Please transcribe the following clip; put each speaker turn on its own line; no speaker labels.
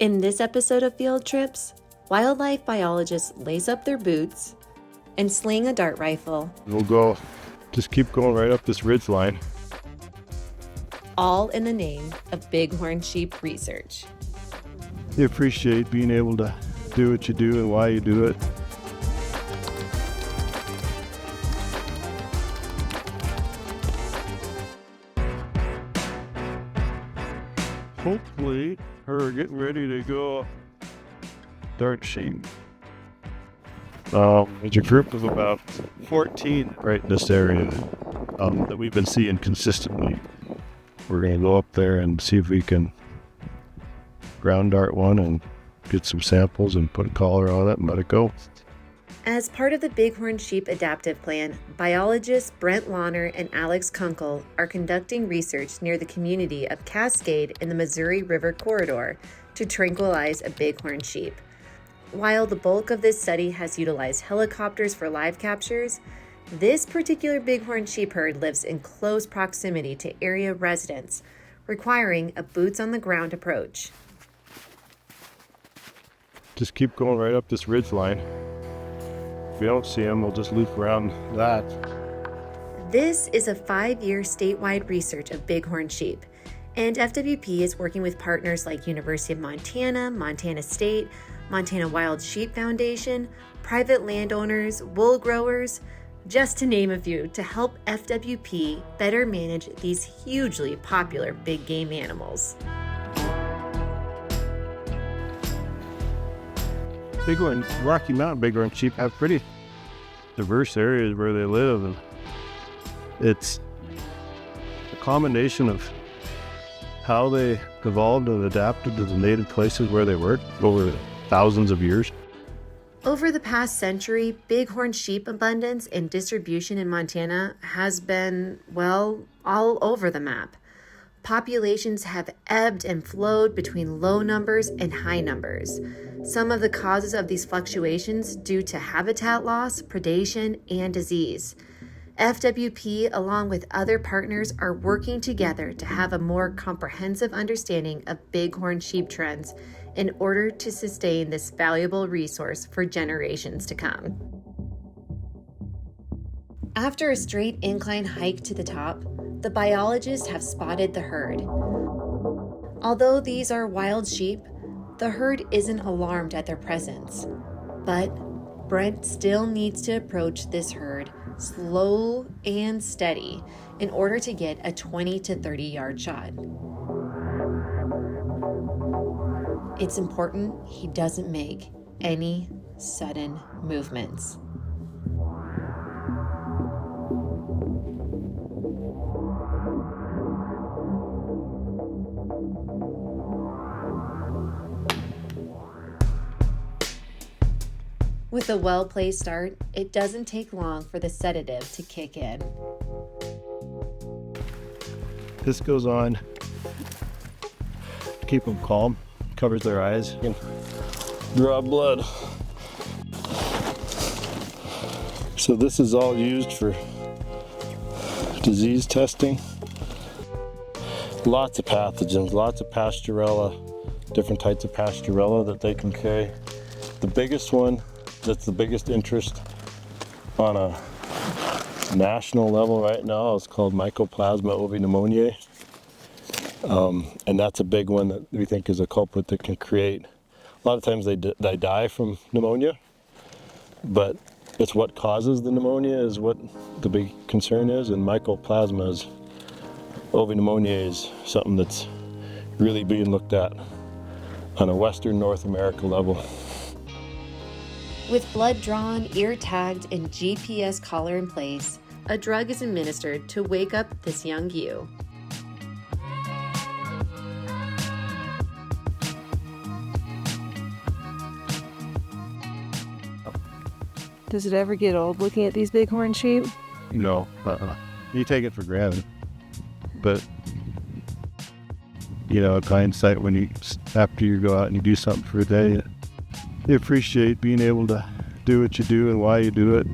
In this episode of Field Trips, wildlife biologists lace up their boots and sling a dart rifle.
We'll just keep going right up this ridge line.
All in the name of bighorn sheep research.
You appreciate being able to do what you do and why you do it. Hopefully, we're getting ready to go dart sheep. There's a group of about 14 right in this area that we've been seeing consistently. We're going to go up there and see if we can ground dart one and get some samples and put a collar on it and let it go.
As part of the Bighorn Sheep Adaptive Plan, biologists Brent Lahner and Alex Kunkel are conducting research near the community of Cascade in the Missouri River Corridor to tranquilize a bighorn sheep. While the bulk of this study has utilized helicopters for live captures, this particular bighorn sheep herd lives in close proximity to area residents, requiring a boots-on-the-ground approach.
Just keep going right up this ridge line. If we don't see them, we'll just loop around that.
This is a 5-year statewide research of bighorn sheep, and FWP is working with partners like University of Montana, Montana State, Montana Wild Sheep Foundation, private landowners, wool growers, just to name a few, to help FWP better manage these hugely popular big game animals.
Bighorn, Rocky Mountain bighorn sheep have pretty diverse areas where they live, and it's a combination of how they evolved and adapted to the native places where they work over thousands of years.
Over the past century, bighorn sheep abundance and distribution in Montana has been, well, all over the map. Populations have ebbed and flowed between low numbers and high numbers. Some of the causes of these fluctuations due to habitat loss, predation, and disease. FWP, along with other partners, are working together to have a more comprehensive understanding of bighorn sheep trends in order to sustain this valuable resource for generations to come. After a straight incline hike to the top, the biologists have spotted the herd. Although these are wild sheep, the herd isn't alarmed at their presence. But Brent still needs to approach this herd slow and steady in order to get a 20 to 30 yard shot. It's important he doesn't make any sudden movements. With a well-placed start, it doesn't take long for the sedative to kick in.
This goes on to keep them calm, covers their eyes, and draw blood. So this is all used for disease testing. Lots of pathogens, lots of Pasteurella, different types of Pasteurella that they can carry. The biggest one that's the biggest interest on a national level right now is called Mycoplasma ovinemoniae. And that's a big one that we think is a culprit that can create, a lot of times they die from pneumonia, but it's what causes the pneumonia is what the big concern is, and Mycoplasma ovinemoniae is something that's really being looked at on a Western North America level.
With blood drawn, ear tagged, and GPS collar in place, a drug is administered to wake up this young ewe.
Does it ever get old looking at these bighorn sheep?
No, you take it for granted. But, you know, in hindsight, after you go out and you do something for a day, you appreciate being able to do what you do and why you do it.